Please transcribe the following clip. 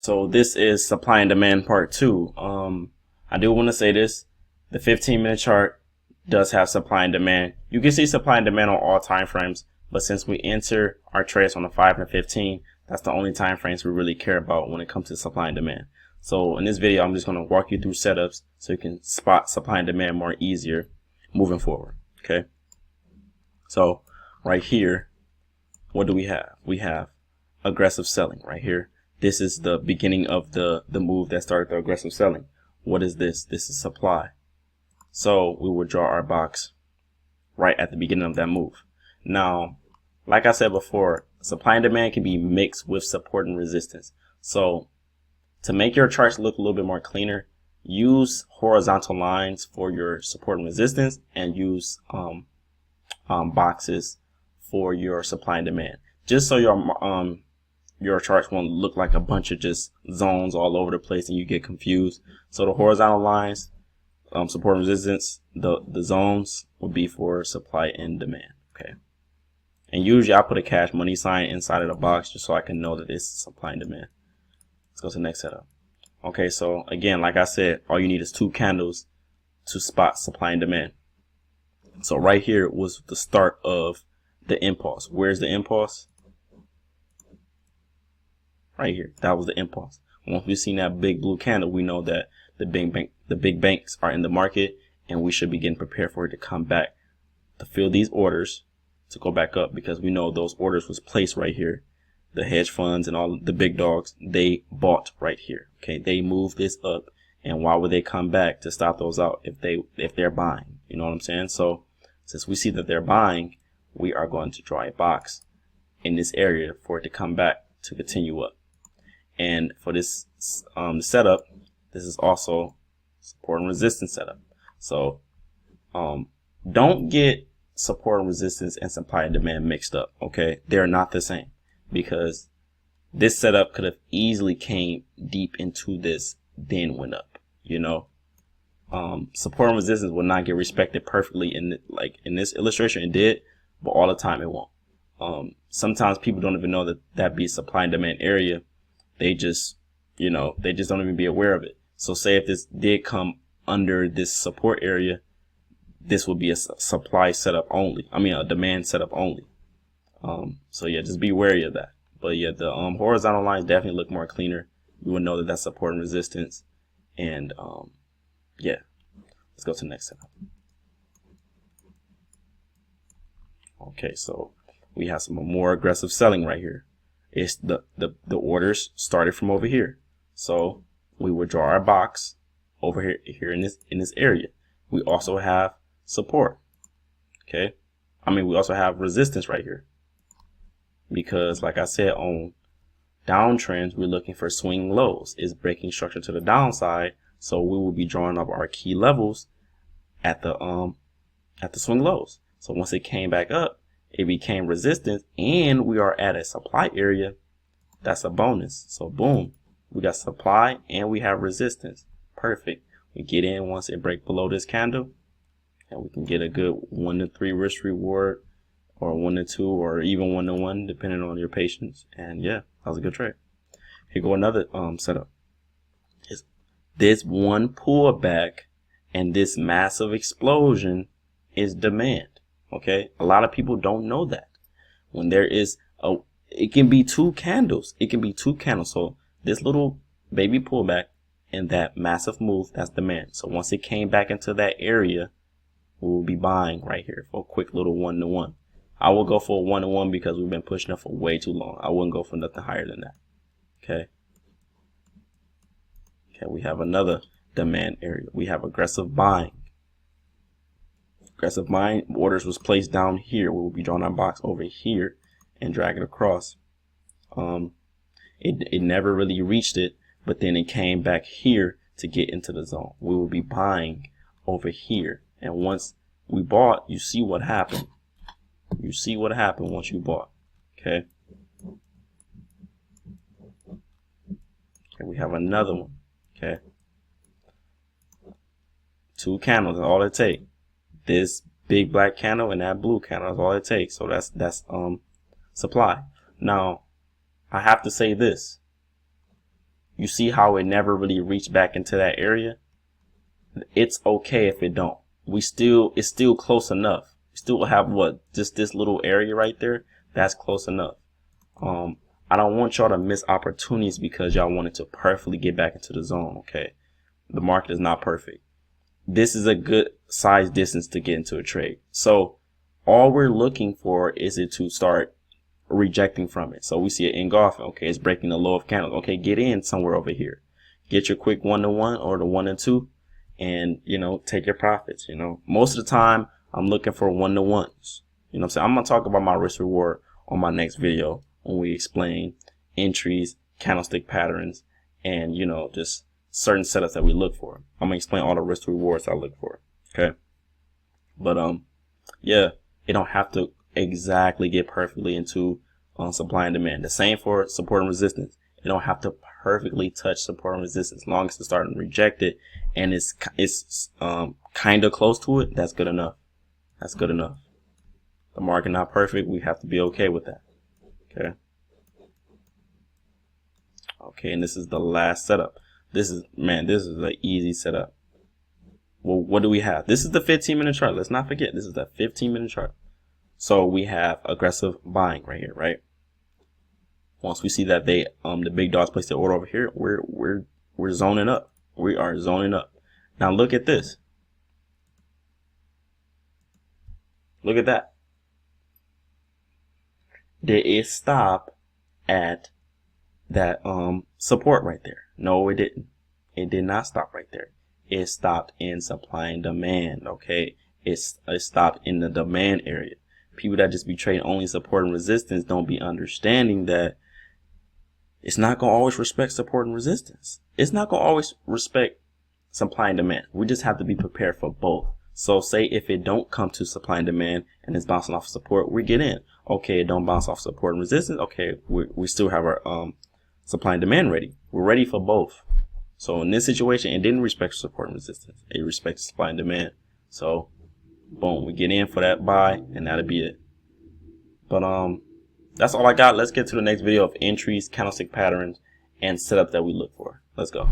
So this is supply and demand part two. I do want to say this. The 15-minute chart does have supply and demand. You can see supply and demand on all time frames, but since we enter our trades on the 5 and 15, that's the only time frames we really care about when it comes to supply and demand. So in this video, I'm just going to walk you through setups so you can spot supply and demand more easier moving forward. Okay. So right here, what do we have? We have aggressive selling right here. This is the beginning of the move that started the aggressive selling. What is this? This is supply. So we will draw our box right at the beginning of that move. Now, like I said before, supply and demand can be mixed with support and resistance. So to make your charts look a little bit more cleaner, use horizontal lines for your support and resistance, and use boxes for your supply and demand, just so your charts won't look like a bunch of just zones all over the place and you get confused. So the horizontal lines, support and resistance, the zones will be for supply and demand. Okay. And usually I put a cash money sign inside of the box just so I can know that it's supply and demand. Let's go to the next setup. Okay, so again, like I said, all you need is 2 candles to spot supply and demand. So right here was the start of the impulse. Where's the impulse? Right here. That was the impulse. Once we've seen that big blue candle, we know that the big banks are in the market, and we should be getting prepared for it to come back to fill these orders to go back up, because we know those orders was placed right here. The hedge funds and all the big dogs, they bought right here. Okay, they moved this up, and why would they come back to stop those out if they're buying? You know what I'm saying? So since we see that they're buying, we are going to draw a box in this area for it to come back to continue up. And for this setup, this is also support and resistance setup. So don't get support and resistance and supply and demand mixed up. Okay, they're not the same, because this setup could have easily came deep into this, then went up. You know, support and resistance will not get respected perfectly in this illustration. It did, but all the time it won't. Sometimes people don't even know that be supply and demand area. They just, they just don't even be aware of it. So say if this did come under this support area, this would be a supply setup only. I mean, a demand setup only. So yeah, just be wary of that. But yeah, the horizontal lines definitely look more cleaner. You would know that that's support and resistance. And yeah, let's go to the next setup. Okay, so we have some more aggressive selling right here. It's the orders started from over here. So we would draw our box over here in this area. We also have support. Okay. I mean, we also have resistance right here, because like I said, on downtrends, we're looking for swing lows. It's breaking structure to the downside. So we will be drawing up our key levels at the swing lows. So once it came back up, it became resistance, and we are at a supply area. That's a bonus. So boom, we got supply and we have resistance. Perfect. We get in once it breaks below this candle, and we can get a good 1 to 3 risk reward, or 1 to 2, or even 1 to 1, depending on your patience. And yeah, that was a good trade. Here go another setup. This one pullback and this massive explosion is demand. Okay, a lot of people don't know that. When there is it can be 2 candles. It can be 2 candles. So this little baby pullback and that massive move, that's demand. So once it came back into that area, we will be buying right here for a quick little 1 to 1. I will go for a 1 to 1 because we've been pushing it for way too long. I wouldn't go for nothing higher than that. Okay. Okay, we have another demand area. We have aggressive buying. Aggressive buying orders was placed down here. We will be drawing our box over here and drag it across. It never really reached it, but then it came back here to get into the zone. We will be buying over here, and once we bought, you see what happened. You see what happened once you bought. Okay. Okay, we have another one. Okay. 2 candles is all it takes. This big black candle and that blue candle is all it takes. So that's supply. Now, I have to say this. You see how it never really reached back into that area? It's okay if it don't. It's still close enough. We still have what? Just this little area right there. That's close enough. I don't want y'all to miss opportunities because y'all wanted to perfectly get back into the zone. Okay. The market is not perfect. This is a good size distance to get into a trade. So all we're looking for is it to start rejecting from it. So we see it engulfing. Okay, it's breaking the low of candles. Okay, get in somewhere over here. Get your quick 1-to-1 or the 1-to-2, and take your profits. Most of the time I'm looking for 1-to-1s. You know what I'm saying? I'm gonna talk about my risk reward on my next video when we explain entries, candlestick patterns, and just certain setups that we look for. I'm gonna explain all the risk rewards I look for. Okay. But yeah, it don't have to exactly get perfectly into supply and demand. The same for support and resistance. It don't have to perfectly touch support and resistance. As long as it's starting to reject it and it's kind of close to it, that's good enough. That's good enough. The market not perfect. We have to be okay with that. Okay. Okay, and this is the last setup. This is an easy setup. Well, what do we have? This is the 15-minute chart. Let's not forget, this is the 15-minute chart. So we have aggressive buying right here, right? Once we see that they the big dogs place their order over here, we're zoning up. We are zoning up. Now look at this. Look at that. Did it stop at that support right there? No, it didn't. It did not stop right there. It stopped in supply and demand. Okay, it stopped in the demand area. People that just be trading only support and resistance don't be understanding that it's not gonna always respect support and resistance. It's not gonna always respect supply and demand. We just have to be prepared for both. So say if it don't come to supply and demand and it's bouncing off support, we get in. Okay, it don't bounce off support and resistance. Okay, we still have our supply and demand ready. We're ready for both. So in this situation, it didn't respect support and resistance. It respected supply and demand. So boom, we get in for that buy, and that'll be it. But that's all I got. Let's get to the next video of entries, candlestick patterns, and setup that we look for. Let's go.